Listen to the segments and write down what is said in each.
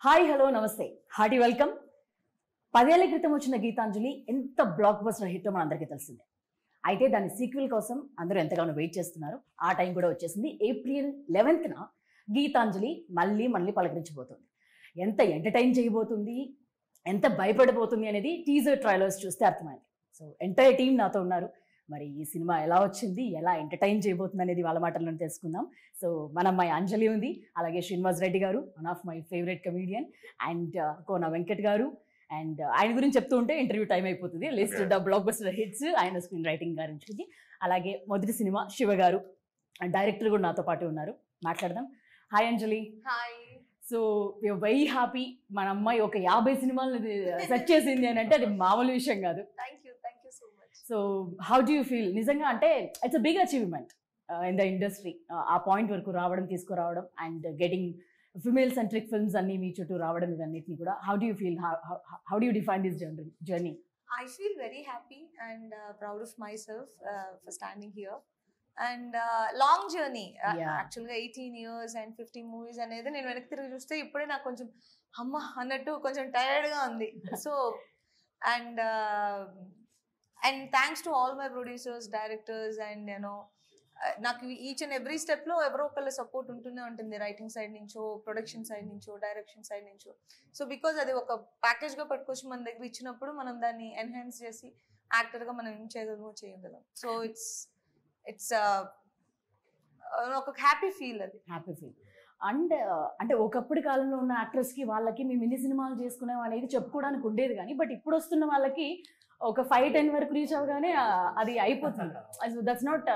Hi hello నమస్తే hearty welcome. 10 ఏళ్ల క్రితం వచ్చిన గీతాంజలి ఎంత బ్లాక్ బస్టర్ హిట్ మన అందరికీ తెలిసిందే. అయితే దాని సీక్వెల్ కోసం అందరూ ఎంతగానో వెయిట్ చేస్తున్నారు. ఆ టైం కూడా వచ్చేసింది. ఏప్రిల్ 11న గీతాంజలి మళ్ళీ పలకరించబోతుంది. ఎంత ఎంటర్టైన్ చేయబోతుంది, ఎంత భయపడబోతుంది అనేది టీజర్ ట్రైలర్స్ చూస్తే అర్థమైంది. సో ఎంటైర్ టీం నాతో ఉన్నారు. మరి ఈ సినిమా ఎలా వచ్చింది, ఎలా ఎంటర్టైన్ చేయబోతుంది అనేది వాళ్ళ మాటల్లో తెలుసుకుందాం. సో మన అమ్మాయి అంజలి ఉంది, అలాగే శ్రీనివాస్ రెడ్డి గారు, one of my favourite comedian, and Kona Venkat గారు. అండ్ ఆయన గురించి చెప్తూ ఉంటే ఇంటర్వ్యూ టైం అయిపోతుంది. లిస్ట్ బ్లాక్ బస్టర్ హిట్స్ ఆయన స్క్రీన్ రైటింగ్ గురించి. అలాగే మొదటి సినిమా శివ గారు, డైరెక్టర్ కూడా నాతో పాటు ఉన్నారు. మాట్లాడదాం. Hi Anjali. Hi. So we are very happy. మన అమ్మాయి ఒక 50 సినిమాలు సెట్ చేసింది అని అంటే అది మామూలు విషయం కాదు. Thank you so much. So how do you feel? నిజంగా అంటే it's a big achievement in the industry. ఆ పాయింట్ వరకు రావడం, తీసుకురావడం, and getting female centric films అన్ని మీ చుట్టూ రావడం, ఇవన్నిటిని కూడా how do you feel? How do you define this journey? I feel very happy and proud of myself for standing here. And long journey. Yeah. Actually 18 years and 50 movies అనేది నేను వెనక్కి తిరిగి చూస్తే ఇప్పుడే నాకు కొంచెం అమ్మ అన్నట్టు కొంచెం టైర్డ్గా ఉంది. So and thanks to all my producers, directors, and నాకు ఈచ్ అండ్ ఎవ్రీ స్టెప్లో ఎవరో ఒకళ్ళ సపోర్ట్ ఉంటూనే ఉంటుంది. రైటింగ్ సైడ్ నుంచో, ప్రొడక్షన్ సైడ్ నుంచో, డైరెక్షన్ సైడ్ నుంచో. సో బికాజ్ అది ఒక ప్యాకేజ్గా పట్టుకొచ్చి మన దగ్గర ఇచ్చినప్పుడు మనం దాన్ని ఎన్హాన్స్ చేసి యాక్టర్గా మనం ఏం చేయగలం. సో ఇట్స్ ఒక హ్యాపీ ఫీల్. అది హ్యాపీ ఫీల్. అండ్ అంటే ఒకప్పటి కాలంలో ఉన్న యాక్టర్స్కి వాళ్ళకి మేము మినీ సినిమాలు చేసుకున్నాం అనేది చెప్పుకోవడానికి ఉండేది, కానీ బట్ ఇప్పుడు వస్తున్న వాళ్ళకి ఒక 5-10 వరకు రీచ్ అవగానే అది అయిపోతుంది. దట్స్ నాట్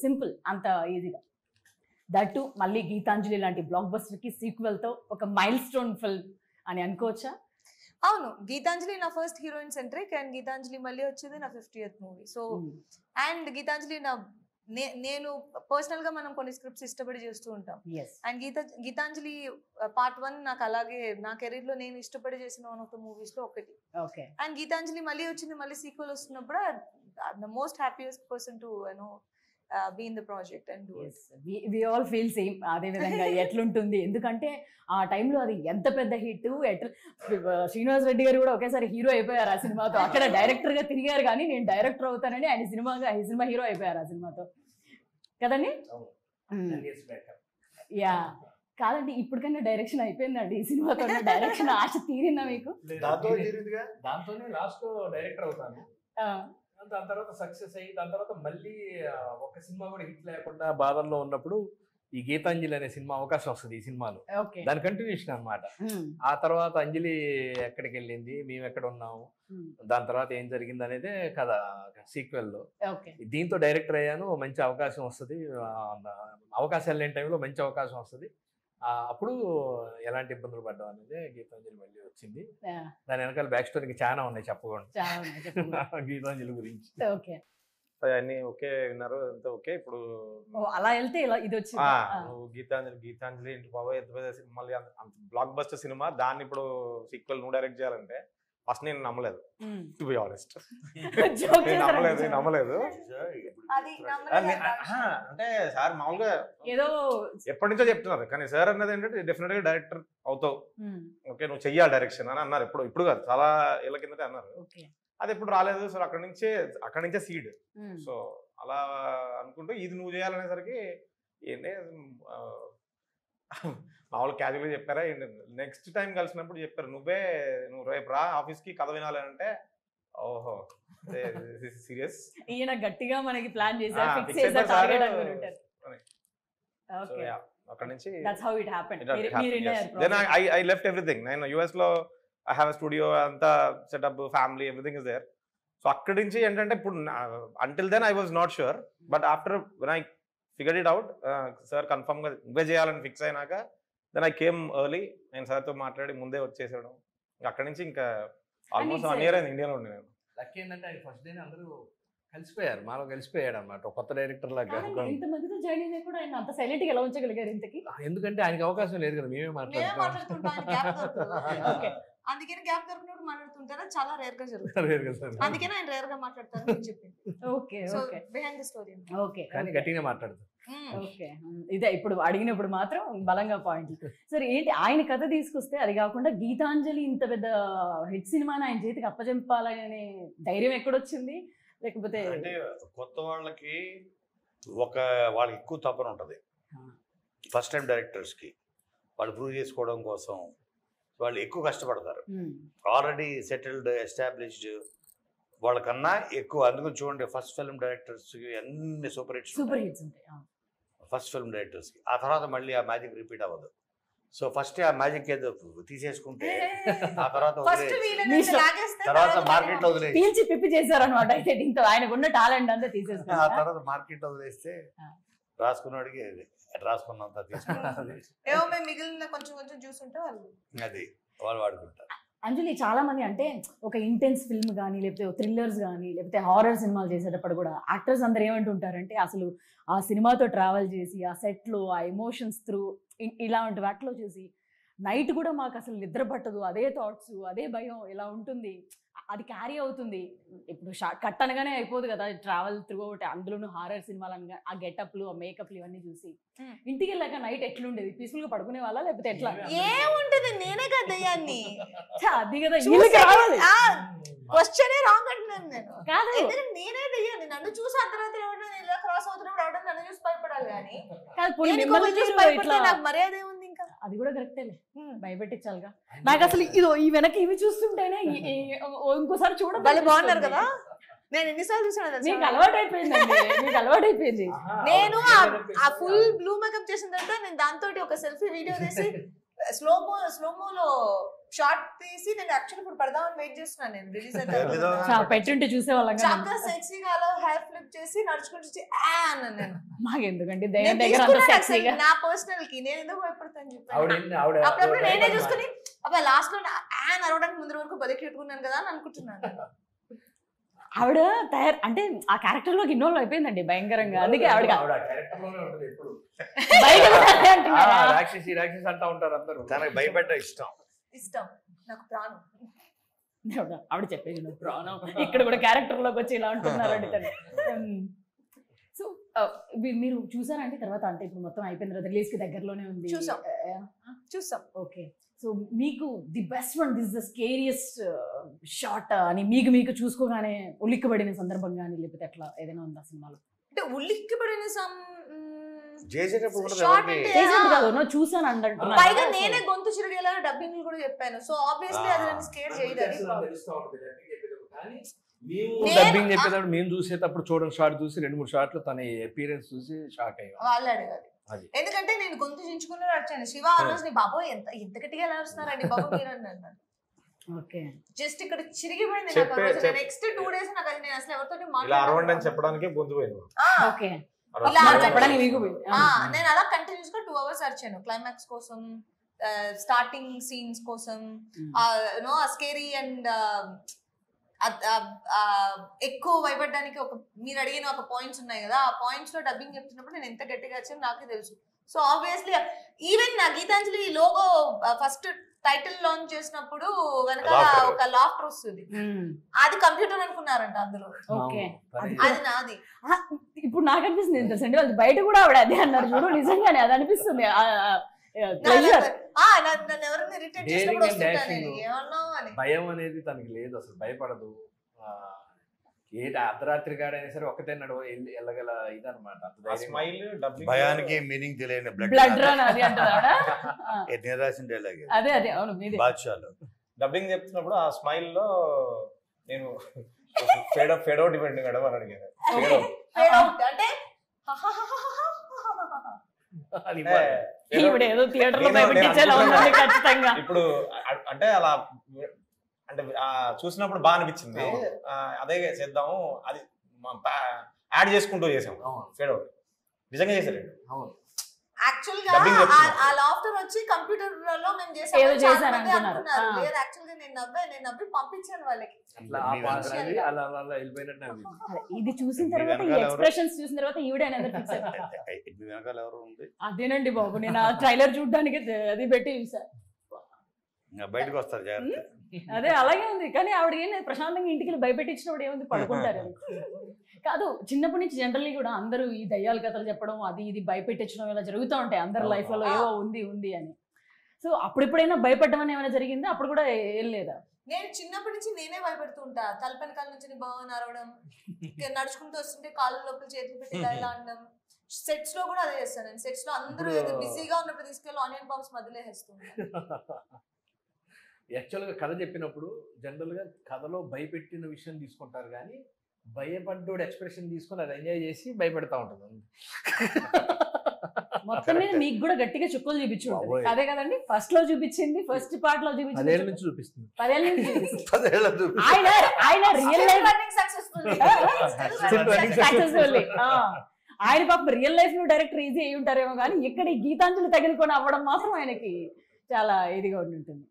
సింపుల్ అంత ఈజీగా. దట్ టు మళ్ళీ గీతాంజలి లాంటి బ్లాక్ బస్టర్కి సీక్వెల్తో ఒక మైల్ స్టోన్ ఫిల్మ్ అని అనుకోవచ్చా? అవును, గీతాంజలి నా first heroine centric, and Geethanjali మళ్ళీ వచ్చేది నా 50th movie. So and Gitanjali నేను పర్సనల్ గా మనం కొన్ని స్క్రిప్ట్స్ ఇష్టపడి చేస్తూ ఉంటాం. అండ్ గీతాంజలి పార్ట్ 1 నాకు అలాగే నా కెరీర్ లో నేను ఇష్టపడి చేసిన వన్ ఆఫ్ ద మూవీస్ లో ఒకటి. అండ్ గీతాంజలి మళ్ళీ వచ్చింది, మళ్ళీ సీక్వెల్ వస్తున్నప్పుడు the most happiest person to be in the project and do it. We all feel same. అదే విధంగా ఎట్లుంటుంది, ఎందుకంటే ఆ టైంలో అది ఎంత పెద్ద హిట్. శ్రీనివాస్ రెడ్డి గారు కూడా ఒకేసారి హీరో అయిపోయారు ఆ సినిమాతో. అక్కడ డైరెక్టర్ గా తిరిగారు, కానీ నేను డైరెక్టర్ అవుతానని ఆయన సినిమా హీరో అయిపోయారు ఆ సినిమాతో కదండి. యా కాదండి, ఇప్పటికైనా డైరెక్షన్ అయిపోయిందండి ఈ సినిమాతో. డైరెక్షన్ ఆశ తీరిందా మీకు? దాంతోనే లాస్ట్ డైరెక్టర్ అవుతాను. దాని తర్వాత సక్సెస్ అయ్యి దాని తర్వాత మళ్ళీ ఒక సినిమా కూడా హిట్ లేకుండా బాధల్లో ఉన్నప్పుడు ఈ గీతాంజలి అనే సినిమా అవకాశం వస్తుంది ఈ సినిమాలో. దాని కంటిన్యూషన్ అన్నమాట. ఆ తర్వాత అంజలి ఎక్కడికి వెళ్ళింది, మేము ఎక్కడ ఉన్నాము, దాని తర్వాత ఏం జరిగింది అనేది కథ సీక్వెల్ లో. దీంతో డైరెక్టర్ అయ్యాను. మంచి అవకాశం వస్తుంది, అవకాశాలు లేని టైంలో మంచి అవకాశం వస్తుంది. అప్పుడు ఎలాంటి ఇబ్బందులు పడ్డాం అనేది గీతాంజలి మళ్ళీ వచ్చింది. దాని వెనకాల బ్యాక్ స్టోరీకి చాలా ఉన్నాయి చెప్పకుండా గీతాంజలి గురించి. అన్ని ఓకే విన్నారు, అంత ఓకే. ఇప్పుడు అలా వెళ్తే ఇది వచ్చింది గీతాంజలి ఇంటి బాబాయ్ ఎంత పెద్ద మళ్ళీ బ్లాక్ బస్టర్ సినిమా, దాన్ని ఇప్పుడు సీక్వెల్ నువ్వు డైరెక్ట్ చేయాలంటే ఫస్ట్ నేను నమ్మలేదు, టు బి ఆనెస్ట్. నమ్మలేదు. అంటే సార్ మామూలుగా ఏదో ఎప్పటి నుంచో చెప్తున్నారు, కానీ సార్ అన్నది ఏంటంటే డెఫినెట్ గా డైరెక్టర్ అవుతావు, ఓకే నువ్వు చెయ్యాలి డైరెక్షన్ అని అన్నారు. ఇప్పుడు కాదు, చాలా ఏళ్ళ కిందటే అన్నారు. అది ఎప్పుడు రాలేదు. సో అక్కడి నుంచే సీడ్. సో అలా అనుకుంటూ ఇది నువ్వు చేయాలనేసరికి ఏంటి మామూలు క్యాజువల్గా చెప్పారా, నెక్స్ట్ టైం కలిసినప్పుడు చెప్పారు నువ్వు రేపు రా ఆఫీస్కి కథ వినాలి అంటే, ఓహో సీరియస్, ఈయన గట్టిగా మనకి ప్లాన్ చేశారు. అక్కడ నుంచి ఐ లెఫ్ట్ ఎవ్రీథింగ్. నేను యుఎస్ లో ఐ హ్యావ్ స్టూడియో, అంతా setup, family, everything is there. So అక్కడి నుంచి ఏంటంటే ఇప్పుడు until then I was not sure, but after when I figured it out, sir confirm గా ఇవే చేయాలని ఫిక్స్ అయినాక దెన్ ఐ కేమ్ ఎర్లీ. నేను సార్తో మాట్లాడి ముందే వచ్చేసాడు. అక్కడి నుంచి ఇంకా ఆల్మోస్ట్ 1 year అయింది ఇండియాలో ఉండి. నేను లక్ ఏంటంటే ఆయన ఫస్ట్ డే అందరూ కలిసిపోయారు, మాలో కలిసిపోయాడు అన్నమాట కొత్త డైరెక్టర్ లాగా. ఎందుకంటే ఆయనకి అవకాశం లేదు కదా, మేమే మాట్లాడుతుంటాం. అందుకని గ్యాప్ దొరికినప్పుడు మాట్లాడుతుంటారా, చాలా రేర్ గా జరుగుతుంది. అందుకని ఆయన రేర్ గా మాట్లాడతారు చెప్పింది. Okay, so behind the story. Okay, కానీ గట్టిగా మాట్లాడతారు. ఓకే, ఇదే ఇప్పుడు అడిగినప్పుడు మాత్రం బలంగా పాయింట్. సరే ఏంటి ఆయన కథ తీసుకొస్తే, అది కాకుండా గీతాంజలి ఇంత పెద్ద హిట్ సినిమాని ఆయన చేతికి అప్పచెంపాలనే ధైర్యం ఎక్కడొచ్చింది? లేకపోతే అంటే కొత్త వాళ్ళకి వాళ్ళకి ఎక్కువ తపన ఉంటుంది. ఫస్ట్ టైం డైరెక్టర్స్కి వాళ్ళు ప్రూవ్ చేసుకోవడం కోసం వాళ్ళు ఎక్కువ కష్టపడతారు. ఆల్రెడీ సెటిల్డ్ ఎస్టాబ్లిష్డ్ వాళ్ళకన్నా ఎక్కువ. అందుకని చూడండి ఫస్ట్ ఫిల్మ్ డైరెక్టర్స్కి అన్ని సూపర్ హిట్స్ ఉంటాయి ఫస్ట్ ఫిల్మ్ డైరెక్టర్స్కి. ఆ తర్వాత మళ్ళీ ఆ మ్యాజిక్ రిపీట్ అవ్వదు. సో ఫస్ట్ ఆ మ్యాజిక్ ఏదో తీసేసుకుంటే ఆ తర్వాత మార్కెట్ లో వదిలేసి పీల్చి పిప్పి చేశారనమాట. అయితే దీంతో ఆయనకున్న టాలెంట్ అంతా తీసేసుకున్నారు. ఆ తర్వాత మార్కెట్ లో వదిలేస్తే రాసుకున్నాడికి రాసుకున్నంత తీసుకున్నాడు. మిగిలిన కొంచెం కొంచెం చూసుంటే అది వాళ్ళు వాడుకుంటారు. అంజలి, చాలా మంది అంటే ఒక ఇంటెన్స్ ఫిల్మ్ కానీ లేకపోతే థ్రిల్లర్స్ కానీ లేకపోతే హారర్ సినిమాలు చేసేటప్పుడు కూడా యాక్టర్స్ అందరు ఏమంటుంటారంటే, అసలు ఆ సినిమాతో ట్రావెల్ చేసి ఆ సెట్లో ఆ ఎమోషన్స్ త్రూ ఇలాంటి వాటిలో చేసి నైట్ కూడా మాకు అసలు నిద్ర పట్టదు, అదే థాట్స్, అదే భయం ఇలా ఉంటుంది, అది క్యారీ అవుతుంది. ఇప్పుడు కట్ అనగానే అయిపోదు కదా ట్రావెల్ త్రూ అవుట్, అందులోనూ హారర్ సినిమాలు అనగా ఆ గెటప్లు ఆ మేకప్లు ఇవన్నీ చూసి ఇంటికి వెళ్ళాక నైట్ ఎట్లుండేది? పీస్ఫుల్ గా పడుకునే వాళ్ళ లేకపోతే ఎట్లా? ఏముంటది, నేనే కదా దయ్యాన్ని. అది కదా క్వశ్చనే రాంగ్ అంటున్నాను నేను. కాదు, నేనే దయ్యాన్ని. నన్ను చూసి అర్ధరాత్రి ఇలా క్రాస్ అవుతున్నప్పుడు ఎవడో నన్ను చూసి భయపడాలి కానీ నాకు మర్యాద ఏముంది? ఇంకా అది కూడా కరెక్టేలే, భయపెట్టించాలిగా. నాకు అసలు ఈ వెనక ఇవి చూస్తుంటేనే ఇంకోసారి చూడాలి. బాగున్నారు కదా, నేను ఎన్నిసార్లు చూసాను. మీకు అలవాటు అయిపోయింది. నేను ఆ ఫుల్ బ్లూ మేకప్ చేసిన తర్వాత నేను దాంతో ఒక సెల్ఫీ వీడియో తీసి స్లోమోలో షార్ట్ తీసి నేను యాక్చువల్లీ ఇప్పుడు పడదామని వెయిట్ చేస్తున్నాను. నేను రిలీజ్ అయితే పెట్టుంటే చూసేవాళ్ళం. చక్కగా సెక్సీగా అలా హెయిర్ ఫ్లిప్ చేసి నడుచుకుంటూ నేను మాకెందుకంటే నా పర్సనల్ కి నేను ఎందుకు భయపడతాను చెప్పాను. అప్పుడప్పుడు నేనే చూసుకుని అబ్బా లాస్ట్ లో యాన్ అరవడానికి ముందు వరకు బలి పెట్టుకున్నాను కదా అని అనుకుంటున్నాను. ఆవిడ అంటే ఆ క్యారెక్టర్ లోకి ఇన్వాల్వ్ అయిపోయిందండి భయంకరంగా. అందుకే ఆవిడ రాక్షసి అంటా ఉంటారు అందరూ. తనకి భయపడ్డ ఇష్టం నాకు ప్రాణం. ఆవిడ చెప్పేది నువ్వు ప్రాణం. ఇక్కడ కూడా క్యారెక్టర్ లోకి వచ్చి ఇలా ఉంటున్నారండి తను. సో మీరు చూసారంటే తర్వాత, అంటే ఇప్పుడు మొత్తం అయిపోయిన తర్వాత రిలీజ్ కి దగ్గరలోనే ఉంది. చూసాం. ఓకే, సో మీకు the best one, this the scariest shot అని మీకు చూసుకోగానే ఉలిక్కిపడిన సందర్భం కానీ లేకపోతే ఎట్లా ఏదైనా ఉందా సినిమాలో? అంటే ఉలిక్కిపడిన చూసాను అంటున్నా. పైగా నేనే గొంతు చిరిగేలా డబ్బింగ్ కూడా చెప్పాను. సో ఆబ్వియస్లీ అది నన్ను స్కేర్ చేయదు. డబ్బింగ్ చెప్పేటప్పుడు మేము చూసేటప్పుడు చూడండి షార్ట్ చూసి 2-3 షార్ట్లు తన అపీరెన్స్ చూసి షాక్ అయ్యాం. వాళ్ళు అడిగారు ఎందుకంటే నేను గొంతు చించుకుని వచ్చాను. శివ ఆ రోజు నీ బాబు ఎంత గట్టిగా ఎలా వస్తున్నారండి బాబు మీరు అన్నారు. జస్ట్ ఇక్కడ చిరిగిపోయింది. నెక్స్ట్ 2 days నాకు అది నేను అసలు ఎవరితో మాట్లాడాలని చెప్పడానికి పొందిపోయింది. నేను అలా కంటిన్యూస్ గా 2 hours అరిచాను క్లైమాక్స్ కోసం, స్టార్టింగ్ సీన్స్ కోసం, నో స్కేరీ అండ్ ఎక్కువ భయపడడానికి మీరు అడిగిన ఒక పాయింట్స్ ఉన్నాయి కదా, ఆ పాయింట్స్ లో డబ్బింగ్ చెప్తున్నప్పుడు నేను ఎంత గట్టిగా వచ్చాను నాకే తెలుసు. సో ఆబ్వియస్లీ ఈవెన్ నా Geethanjali logo first title launch చేసినప్పుడు వెనకాల ఒక లాఫ్టర్ వస్తుంది, అది కంప్యూటర్ అనుకున్నారంట అందులో. అది నాది. ఇప్పుడు నాకు అనిపిస్తుంది ఎంత సండే వాళ్ళు బయట కూడా ఆవిడ అదే అన్నారు చూడు, నిజంగానే అది అనిపిస్తుంది. భయం అనేది తనకి లేదు, అసలు భయపడదు. అర్ధరాత్రి గాడైనా సరే ఒకటే నడువ వెళ్ళగల ఇదనమాట. భయానికి మీనింగ్ తెలియని డబ్బింగ్ చెప్తున్నప్పుడు ఆ స్మైల్ లో నేను ఫేడ్ అవుట్ ఇవ్వండి మేడం అని అడిగాను. ఇప్పుడు అంటే అలా అంటే చూసినప్పుడు బాగా అనిపించింది, అదే చేద్దాము అది యాడ్ చేసుకుంటూ చేసాము. ఫేడ్ అవుట్ నిజంగా చేశారు. యాక్చువల్ గా ఆ లాఫ్టర్ వచ్చి కంప్యూటర్ లో మేము చేసాము. లేదు యాక్చువల్ గా నేను నవ్వి పంపించాను వాళ్ళకి. ఇది చూసిన తర్వాత ఈ ఎక్స్ప్రెషన్స్ చూసిన తర్వాత వెనకాల ఎవరు ఉంది అదేనండి బాబు, నేను ఆ ట్రైలర్ చూడడానికి అది పెట్టి చూసా. బయటకు వస్తారు జాగ్రత్త. అదే అలాగే ఉంది. కానీ ఆవిడ ఏం లేదు, ప్రశాంతంగా ఇంటికి వెళ్ళి భయపెట్టించినప్పుడు ఏముంది, పడుకుంటారు. కాదు, చిన్నప్పటి నుంచి జనరల్లీ కూడా అందరూ ఈ దయ్యాల కథలు చెప్పడం, అది ఇది భయపెట్టించడం ఇలా జరుగుతూ ఉంటాయి అందరి లైఫ్లలో, ఏవో ఉంది అని. సో అప్పుడెప్పుడైనా భయపడడం అని ఏమైనా జరిగిందా? అప్పుడు కూడా ఏం లేదా? నేను చిన్నప్పటి నుంచి నేనే భయపెడుతూ ఉంటా. తలపనకాల నుంచి బాగా నరవడం, నడుచుకుంటూ వస్తుంటే కాళ్ళ లోపల చేతులు పెట్టి ఇలా అనడం. సెట్స్ లో కూడా అదే చేస్తాను నేను. సెట్స్ లో అందరూ బిజీగా ఉన్నప్పుడు తీసుకెళ్ళి ఆనియన్ బాంబ్స్ మధ్యలో వేస్తుంటాను. యాక్చువల్గా కథ చెప్పినప్పుడు జనరల్గా కథలో భయపెట్టిన విషయం తీసుకుంటారు, కానీ భయపడ్డోడు ఎక్స్ప్రెషన్ తీసుకొని అది ఎంజాయ్ చేసి భయపెడతా ఉంటుంది. మొత్తం మీద మీకు కూడా గట్టిగా చుక్కలు చూపించు అదే కదండి. ఫస్ట్ లో చూపించింది, ఫస్ట్ పార్ట్ లో చూపించింది, 10 ఏళ్ళ నుంచి చూపిస్తుంది. 10 ఏళ్ళ నుంచి చూపిస్తుంది. 10 ఏళ్ళ చూపి ఆయన రియల్ లైఫ్ సక్సెస్ఫుల్. ఆయన పాప రియల్ లైఫ్ లో డైరెక్టర్ ఈజీ అయి ఉంటారేమో, కానీ ఇక్కడ ఈ గీతాంజలి తగిలికొని అవ్వడం మాత్రం ఆయనకి చాలా ఇదిగా ఉంటుంది.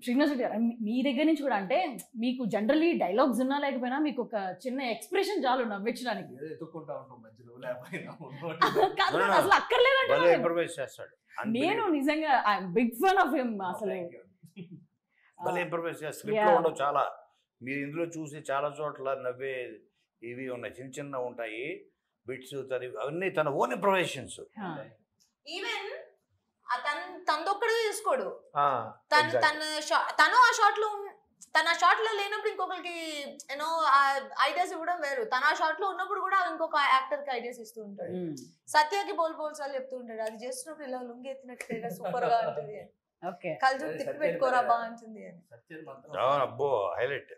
శ్రీనివాస్ రెడ్డి గారు, మీ దగ్గర నుంచి కూడా అంటే మీకు జనరల్లీ డైలాగ్స్ ఉన్నా లేకపోయినా మీకు ఒక చిన్న ఎక్స్ప్రెషన్ చాలు నవ్వించడానికి. అసలు అక్కర్లేదంటే ఇంప్రూవైజ్ చేస్తాడు. నేను నిజంగా బిగ్ ఫ్యాన్ ఆఫ్ హిమ్. అసలు ఇంప్రూవైజ్ చేస్తాడు. స్క్రిప్ట్ లో ఉండవు చాలా, మీరు ఇందులో చూసి చాలా చోట్ల నవ్వే ఇవి ఉన్నాయి, చిన్న చిన్న ఉంటాయి బిట్స్, అవన్నీ తన ఓన్ ఇంప్రూవైజేషన్స్. ఈవెన్ తనదొక్కడే తీసుకోడు. తను ఆ షాట్ లో లేనప్పుడు ఇంకొకరికి యూనో ఐడియాస్ ఇవ్వడం వేరు. తన ఆ షాట్ లో ఉన్నప్పుడు కూడా ఇంకొక యాక్టర్ కి ఐడియాస్ ఇస్తూ ఉంటాడు. సత్యకి బోల్ సార్లు చెప్తూ ఉంటాడు, అది చేస్తున్నప్పుడు ఇలా లుంగి ఎత్తినట్టు సూపర్ గా ఉంటుంది, కళ్ళు తిప్పి పెట్టుకోరా బాగుంటుంది అని. అబ్బో హైలైట్.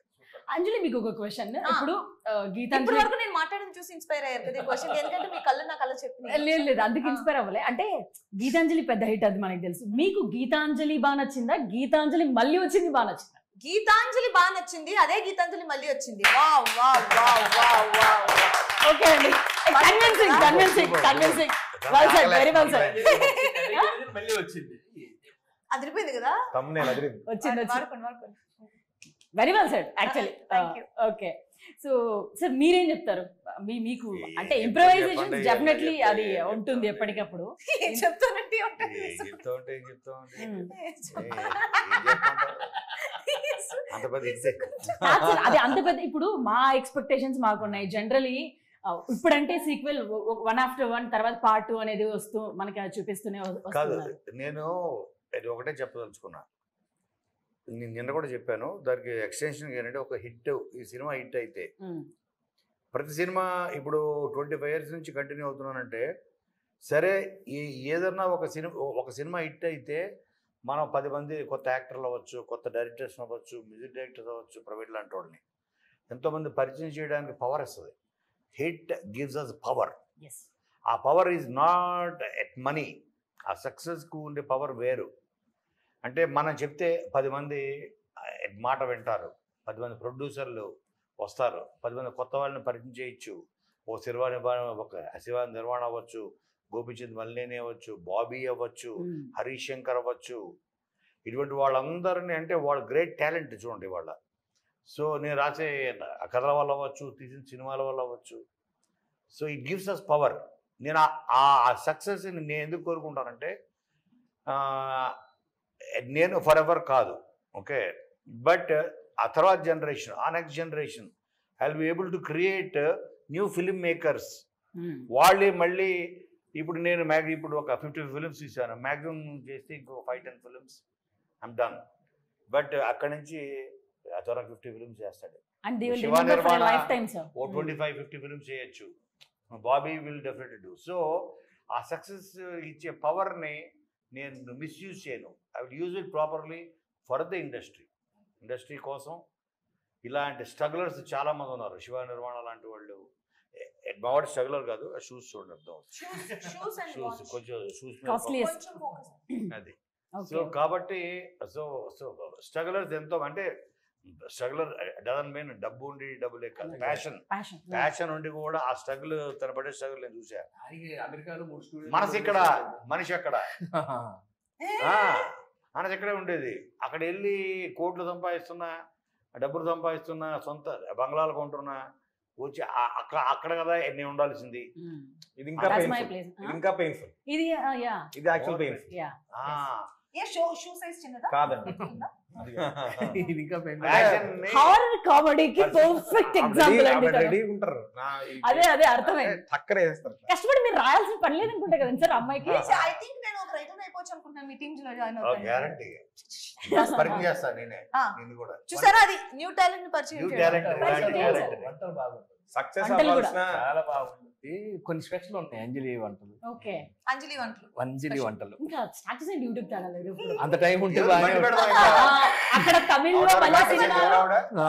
అంజలి, మీకు ఒక క్వశ్చన్. ఇప్పుడు గీతాంజలి వరకు నేను మాట్లాడడం చూసి ఇన్స్పైర్ అయ్యారు కదా క్వశ్చన్, ఎందుకంటే మీ కళ్ళు నా కళ్ళు చెప్పింది. లేదు అందుకు ఇన్స్పైర్ అవ్వలే. అంటే గీతాంజలి పెద్ద హిట్, అది మనకు తెలుసు. మీకు గీతాంజలి బాగా నచ్చిందా, గీతాంజలి మళ్ళీ వచ్చింది బాగా నచ్చిందా? గీతాంజలి బాగా నచ్చింది, అదే గీతాంజలి మళ్ళీ వచ్చింది. Wow wow wow wow wow. Okay అండి, convincing. Well said, very well said. మళ్ళీ వచ్చింది, అదిరిపోయింది కదా, వచ్చింది. Very well said actually. Okay, so sir మీరేం చెప్తారు? మీకు అంటే ఇంప్రొవైజేషన్ డెఫినెట్లీ అది ఉంటుంది ఎప్పటికప్పుడు. అది అంత పెద్ద, ఇప్పుడు మా ఎక్స్పెక్టేషన్స్ మాకున్నాయి జనరలీ. ఇప్పుడంటే సీక్వెల్ 1 after 1 తర్వాత పార్ట్ 2 అనేది వస్తూ మనకి చూపిస్తూనే వస్తున్నారు. నేను ఒకటే చెప్పదలుచుకున్నా, నిన్న కూడా చెప్పాను, దానికి ఎక్స్టెన్షన్ ఏంటంటే ఒక హిట్, ఈ సినిమా హిట్ అయితే ప్రతి సినిమా ఇప్పుడు 25 years నుంచి కంటిన్యూ అవుతున్నానంటే సరే, ఏదన్నా ఒక సినిమా హిట్ అయితే మనం 10 మంది కొత్త యాక్టర్లు అవ్వచ్చు, కొత్త డైరెక్టర్స్ అవ్వచ్చు, మ్యూజిక్ డైరెక్టర్స్ అవ్వచ్చు, ప్రైవేట్ లాంటి వాళ్ళని ఎంతోమంది పరిచయం చేయడానికి పవర్ వస్తుంది. Hit gives us power. ఆ power is not at money. ఆ సక్సెస్కు ఉండే పవర్ వేరు. అంటే మనం చెప్తే 10 మంది మాట వింటారు, 10 మంది ప్రొడ్యూసర్లు వస్తారు, 10 మంది కొత్త వాళ్ళని పరిచయం చేయొచ్చు. శివ నిర్వాణ అవ్వచ్చు, గోపిచంద్ మల్లేని అవ్వచ్చు, బాబీ అవ్వచ్చు, హరీష్ శంకర్ అవ్వచ్చు, ఇటువంటి వాళ్ళందరినీ, అంటే వాళ్ళ గ్రేట్ టాలెంట్ చూడండి వాళ్ళ. సో నేను రాసే కథల వల్ల అవ్వచ్చు, తీసిన సినిమాల వల్ల అవ్వచ్చు. So it gives us power. నేను ఆ సక్సెస్ని నేను ఎందుకు కోరుకుంటానంటే, నేను ఫర్ ఎవర్ కాదు, ఓకే, బట్ ఆ తర్వాత జనరేషన్, ఆ next generation I will be able to create new film makers. వాళ్ళే మళ్ళీ ఇప్పుడు నేను ఇప్పుడు ఒక 50 ఫిలిమ్స్ తీశాను, మ్యాక్సిమం చేస్తే ఇంకో 5-10 ఫిలిమ్స్ ఐమ్ డన్. బట్ అక్కడి నుంచి ఆ తర్వాత 50 ఫిలిమ్స్ చేస్తాడు. శివ నిర్వాణ ఓ 25-50 ఫిలిమ్స్ చేయొచ్చు. Bobby will definitely do. So ఆ సక్సెస్ ఇచ్చే పవర్ని నేను మిస్యూజ్ చేయను. I will use it properly for the industry కోసం. ఇలాంటి స్ట్రగులర్స్ చాలామంది ఉన్నారు. శివ నిర్వాణ లాంటి వాళ్ళు, మావాడు స్ట్రగులర్ కాదు, షూస్ చూడండి, కొంచెం షూస్ అది. సో కాబట్టి స్ట్రగులర్స్ ఎంతో, అంటే స్ట్రగులర్ డజన్ మీన్ డబ్బు ఉండి డబ్బు లేక, ప్యాషన్ ఉండి కూడా ఆ స్ట్రగుల్, తన పడే స్ట్రగుల్ నేను చూసాను. మనసు ఇక్కడ, మనిషి అక్కడ, మనసు ఎక్కడే ఉండేది. అక్కడ వెళ్ళి కోట్లు సంపాదిస్తున్నా, డబ్బులు సంపాదిస్తున్నా, సొంత బంగ్లాలు కొంటున్నా, వచ్చి అక్కడ కదా నేను ఉండాల్సింది. ఇది ఇంకా పెయిన్ఫుల్, ఇది యాక్చువల్ పెయిన్ఫుల్. ఏ షూ సైజ్ చిన్నదా కాదండి. ఇది ఇంకా హారర్ కామెడీకి పర్ఫెక్ట్ ఎగ్జాంపుల్ అండి తను. రెడీ ఉంటారు అదే అర్థమైంది. టక్కర వేస్తారు. కష్టపడి మీరు రాయాల్సిన పని లేదనుకుంటా కదా సార్ అమ్మాయికి. ఐ థింక్ నేను ఒక రైటర్ అయిపోవచ్చు అనుకుంటున్నాను మీ టీమ్ లో జాయిన్ అవుతాను. గ్యారంటీ పరిచయం చేస్తాను నేనే నిన్ను కూడా. చూసారా అది న్యూ టాలెంట్ ని పరిచయం న్యూ చేయడం. టాలెంట్ వంటలు బాగుంటాయి, సక్సెస్ వంటలు కూడా. అవ్వాల్సిన చాలా బాగుంటుంది. కొన్ని స్పెషల్ ఉన్నాయి అంజలి వంటలు, ఓకే అంజలి వంటలు. అంజలి వంటలు. ఇంకా స్టార్ట్ చేయండి యూట్యూబ్ ఛానల్ లేదు ఇప్పుడు. అంత టైం ఉంటే ఎవరు బాగానే బండి ఉంటుంది. పెడదాం ఇంకా? అక్కడ తమిళ్లో ఆవిడ మలయాళంలో ఆ,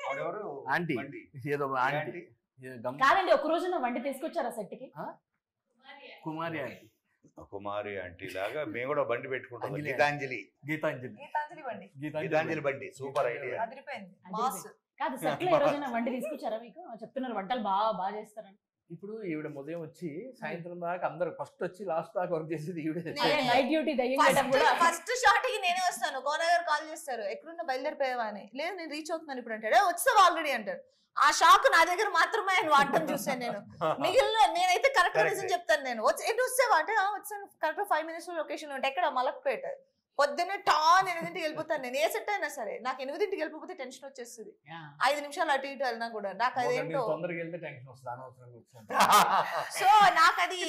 ఆవిడెవరు? ఆంటీ బండి. ఏదో ఆంటీ ఆంటీ. ఏదో గమ్- కాదండి ఒక రోజు నా వంట తీసుకొచ్చారా సెట్ కి? కుమారి ఆంటీ, కుమారి ఆంటీ లాగా మేము కూడా బండి పెట్టుకుంటాం. అంజలి. గీతాంజలి గీతాంజలి, గీతాంజలి బండి గీతాంజలి బండి సూపర్ ఐడియా. అదిరిపోయింది. అదిరిపోయింది. మాస్. కాదు సెట్ లో ఈ రోజు వంట తీసుకొచ్చారా మీకు? చెప్తున్నారు వంటలు బాగా చేస్తారని. ఇప్పుడు ఈవిడ ఉదయం వచ్చి సాయంత్రం దాకా అందరు ఫస్ట్ వచ్చి లాస్ట్ దాకా వర్క్ చేసేది ఈవిడే. అదే నైట్ డ్యూటీ దయ్యం చేయడం కూడా. ఫస్ట్ షాట్ కి నేనే వస్తాను. గోనా గారు కాల్ చేస్తారు, ఎక్కడున్నా బయలుదేరిపోయావా అని. లేదు నేను రీచ్ అవుతున్నాను ఇప్పుడు అంటాడు. వచ్చావు ఆల్రెడీ అంటాడు. ఆ షాక్ నా దగ్గర మాత్రమే ఆయన వాడటం చూసాను నేను. మిగిలిన నేనైతే కరెక్ట్ రీజన్ చెప్తాను. నేను ఎటు వచ్చావా అంటే వచ్చాను కరెక్ట్ 5 minutes లో లొకేషన్ ఉంటే ఎక్కడ మలక్పేట. పొద్దున్నే టాన్ 8ంటికి వెళ్ళిపోతాను నేను. ఏ సెట్ అయినా సరే నాకు 8ంటికి వెళ్ళిపోతే టెన్షన్ వచ్చేస్తుంది. 5 నిమిషాలు అటు ఇటు వెళ్ళినా కూడా నాకు అదేంటో. తొందరగా వెళ్తే టెన్షన్ వస్తుంది, అనవసరంగా వచ్చాను. సో నాకు అది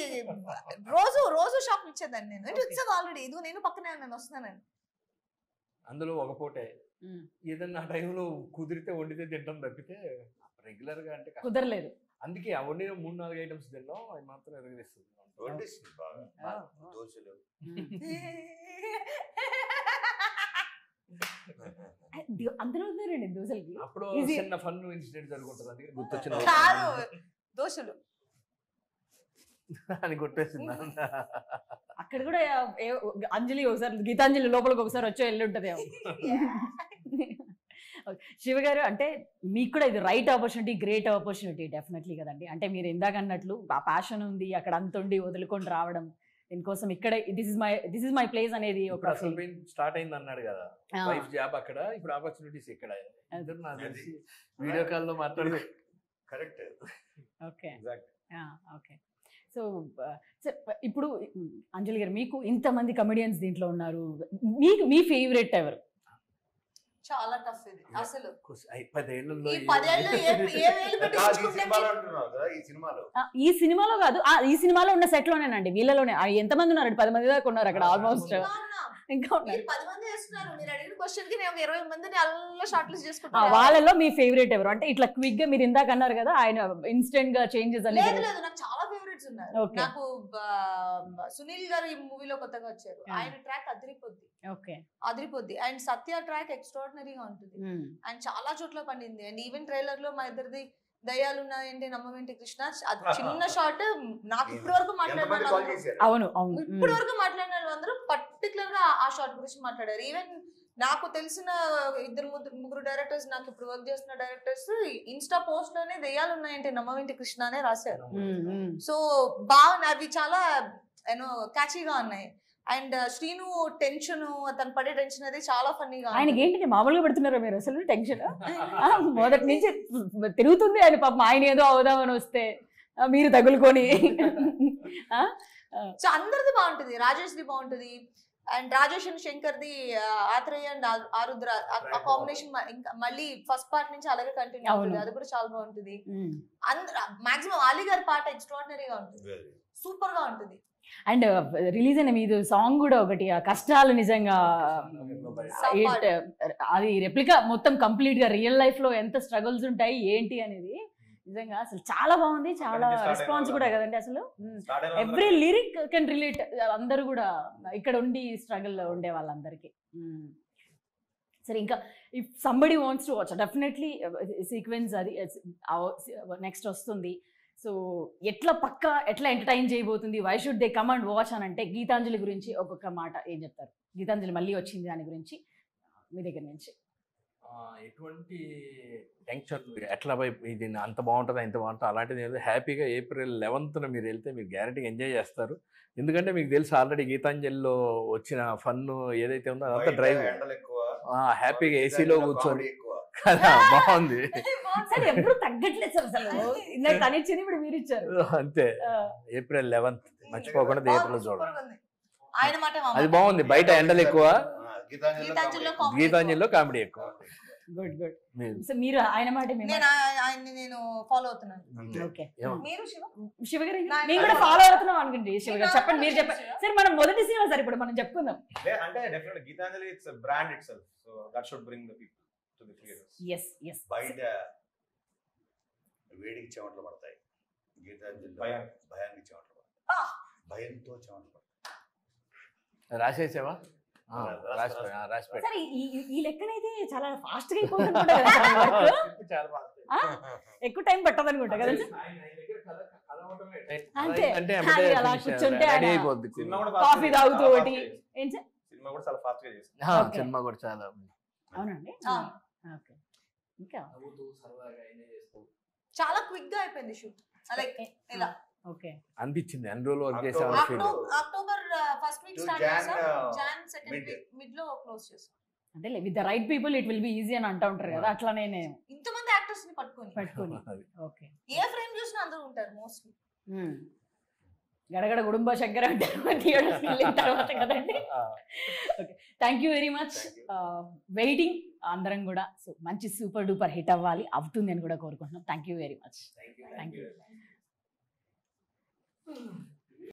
రోజు షాక్ ఇచ్చేదాన్ని నేను. ఎటు వచ్చావు ఆల్రెడీ, ఇదిగో నేను పక్కనే ఉన్నాను వస్తున్నానని. అందులో ఒక పూటే ఏదన్నా టైంలో కుదిరితే వండితే తింటాం తప్పితే రెగ్యులర్ గా అంటే కష్టం. కుదరలేదు. అందుకే ఆ వండిన 3-4 ఐటమ్స్ తిన్నాం, అవి మాత్రం ఎరగదిస్తుంది. వండిస్తుంది బాగా. దోశలు అందులో ఉన్నారండి దోశలకి. అప్పుడు Easy. చిన్న ఫన్ ఇన్సిడెంట్ జరుగుతుంది, అందుకే గుర్తొచ్చిన కాదు దోశలు అని కొట్టేసింది. అక్కడ కూడా అంజలి ఒకసారి గీతాంజలి లోపలికి ఒకసారి వచ్చి వెళ్ళి ఉంటదేమో. శివ గారు అంటే మీకు కూడా ఇది right opportunity, great opportunity definitely కదండి. అంటే మీరు ఇందాక అన్నట్లు ఆ ప్యాషన్ ఉంది, అక్కడ అంత ఉండి వదులుకొని రావడం, దీనికోసం ఇక్కడ దిస్ ఇస్ మై ప్లేస్ అనేది ఒక స్టార్ట్ అయింది అన్నాడు కదా, వైఫ్ జాబ్ అక్కడ, ఇప్పుడు ఆపర్చునిటీస్ ఇక్కడ. ఇద్దరు నాకు తెలిసి వీడియో కాల్ లో మాట్లాడి కరెక్ట్. Okay okay. సో ఇప్పుడు అంజలి గారు మీకు ఇంతమంది కమెడియన్స్ దీంట్లో ఉన్నారు, మీకు మీ ఫేవరెట్ ఎవరు? చాలా టఫ్ ఇది అసలు. 10 ఏళ్ళలో ఈ 10 ఏళ్ళు ఏ వేలు పెట్టి చూసుకుంటే ఈ సినిమాలో కాదు, ఈ సినిమాలో ఉన్న సెట్ లోనేనండి, వీళ్ళలోనే ఎంతమంది ఉన్నారు? 10 మంది దాకా ఉన్నారు అక్కడ ఆల్మోస్ట్. ఇంకా ఉన్నారు 10 మంది చేస్తున్నారు. మీరు అడిగిన క్వశ్చన్ కి నేను 20 మందిని అలా షార్ట్ లిస్ట్ చేసుకుంటాను. వాళ్ళలో మీ ఫేవరెట్ ఎవరు? అంటే ఇట్లా క్విక్ గా మీరు ఇందాక అన్నారు కదా ఆయన ఇన్స్టెంట్ గా చేంజెస్ లేదు అనేది. లేదు నాకు చాలా ఫేవరెట్స్ ఉన్నారు. Okay. నాకు సునీల్ గారు ఈ మూవీలో కొత్తగా వచ్చారు. ఆయన ట్రాక్ అదిరిపోద్ది, ఓకే. అదిరిపోద్ది. అండ్ సత్య ట్రాక్ ఎక్స్ట్రాడినరీగా ఉంటుంది. అండ్ చాలా చోట్ల పండింది. అండ్ ఈవెన్ ట్రైలర్ లో మా ఇద్దరిది దయ్యాలు ఉన్నాయంటే నమ్మవేంటి కృష్ణ, అది చిన్న షార్ట్. నాకు ఇప్పటి వరకు మాట్లాడిన అవును అవును ఇప్పటి వరకు మాట్లాడిన వాళ్ళందరూ పర్టికులర్ గా ఆ షార్ట్ గురించి మాట్లాడారు. ఈవెన్ నాకు తెలిసిన 2-3 డైరెక్టర్స్, నాకు ఇప్పుడు వర్క్ చేస్తున్న డైరెక్టర్స్ ఇన్స్టా పోస్ట్ లోనే దయ్యాలు ఉన్నాయంటే నమ్మవేంటి కృష్ణ అనే రాశారు. సో బాగున్నాయి అవి, చాలా క్యాచీగా ఉన్నాయి. అండ్ శ్రీను టెన్షన్, తను పడే టెన్షన్ అది చాలా ఫన్నీగా. ఆయనకి ఏంటంటే మామూలుగా పెడుతున్నారా మీరు అసలు టెన్షన్? మొదటి నుంచి తిరుగుతుంది ఆయన పాపం. ఆయన ఏదో అవుదామని వస్తే మీరు తగులుకొని. సో అందరిది బాగుంటుంది. రాజేష్ది బాగుంటుంది. అండ్ రాజేష్ అండ్ శంకర్ది ఆత్రేయ అండ్ ఆరుద్ర ఆ కాంబినేషన్ మళ్ళీ ఫస్ట్ పార్ట్ నుంచి అలాగే కంటిన్యూ అవుతుంది. అది కూడా చాలా బాగుంటుంది. మాక్సిమం ఆలీ గారి పాట ఎక్స్ట్రాడినరీగా ఉంటుంది, సూపర్ గా ఉంటుంది. అండ్ రిలీజ్ అయిన మీది సాంగ్ కూడా ఒకటి, ఆ కష్టాలు నిజంగా అది రెప్లికా మొత్తం కంప్లీట్ గా రియల్ లైఫ్ లో ఎంత స్ట్రగుల్స్ ఉంటాయి ఏంటి అనేది నిజంగా అసలు చాలా బాగుంది. చాలా రెస్పాన్స్ కూడా కదండి అసలు. Every lyric can relate. అందరూ కూడా ఇక్కడ ఉండి స్ట్రగుల్ లో ఉండే వాళ్ళందరికీ. సరే, ఇంకా if somebody wants to watch definitely sequence అది నెక్స్ట్ వస్తుంది. సో ఎట్లా ఎంటర్టైన్ చేయబోతుంది, why should they come and watch అని అంటే గీతాంజలి గురించి ఒక్కొక్క మాట ఏం చెప్తారు? గీతాంజలి మళ్ళీ వచ్చింది దాని గురించి మీ దగ్గర నుంచి. ఎటువంటి టెన్షన్, ఎట్లా ఇది అంత బాగుంటుందా ఇంత బాగుంటుందా అలాంటిది ఏదో హ్యాపీగా April 11th మీరు వెళ్తే మీరు గ్యారంటీగా ఎంజాయ్ చేస్తారు. ఎందుకంటే మీకు తెలుసు ఆల్రెడీ గీతాంజలిలో వచ్చిన ఫన్ ఏదైతే ఉందో అదంతా డ్రైవ్ హ్యాపీగా ఏసీలో కూర్చొని కదా బాగుంది. ఎప్పుడు తగ్గట్లేదు సార్ అసలు. ఇందాక తనిచ్చింది ఇప్పుడు మీరు ఇచ్చారు అంతే. April 11th మర్చిపోకుండా థియేటర్లో చూడండి. ఆయన మాట మా అది మాట. బాగుంది. బయట ఎండలు ఎక్కువ, గీతాంజలిలో comedy గీతాంజలిలో కామెడీ ఎక్కువ. Good good. మీరు- సో మీరు ఆయన మాట మీ నేను ఆయన్ని నేను ఫాలో అవుతున్నాను. ఓకే. ఏమో. మీరు శివ శివ గారు నా- మేము కూడా ఫాలో అవుతున్నాం అనుకోండి. శివ గారు చెప్పండి, మీరు చెప్పండి. సరే మనం మొదటి సినిమా సార్ ఇప్పుడు మనం చెప్పుకుందాం. అంటే definitely Geethanjali it's brand itself, so that should bring the people to the theatres. Yes yes. బయట వేడికి చెమటలు పడతాయి, గీతాంజలి భయానికి. భయానికి చెమటలు పడతాయి, ఆ! భయంతో చెమటలు పడతాయి. రాసేసావా? రాసి- రాసిపెట్టి. సరే ఈ లెక్కనైతే చాలా ఫాస్ట్ గా అయిపోతుంటా కదా సార్ work? చాలా బాగుంది. ఆ? ఎక్కువ టైం పట్టదు అనుకుంటా కదా సార్? అంతే. అంటే అది అలా కూర్చుంటే రెడీ ఆయన అయిపోద్ది. సినిమా కూడా కాఫీ fast తాగుతూ చాలా ఒకటి fast గా చేసింది. ఏం సార్? సినిమా కూడా చాలా ఫాస్ట్ గా చేసింది. Okay. సినిమా కూడా చాలా అవునండి. ఆ. ఓకే. ఇంకా చాలా క్విక్ గా అయిపోయింది షూట్. లైక్ ఇలా ఓకే. అనిపించింది అన్ని రోజులు వర్క్ చేసే October first week To start Jan, చేసాం, Jan second mid. Week mid లో క్లోజ్ చేసాం. అంటే with the right people it will be easy అని అంటూ ఉంటారు కదా, అట్లానే నేను ఇంతమంది యాక్టర్స్ ని పట్టుకొని పెట్టుకుని. అది. ఓకే. ఏ ఫ్రేమ్ చూసినా అందరూ ఉంటారు మోస్ట్లీ. గడగడ కుటుంబ శంకర అంటారు థియేటర్స్కి వెళ్ళిన తర్వాత కదండి. Okay, thank you very much. Waiting అందరం కూడా. సో మంచి సూపర్ డూపర్ హిట్ అవ్వాలి, అవుతుంది అని కూడా కోరుకుంటున్నాం. Thank you very much. Thank you.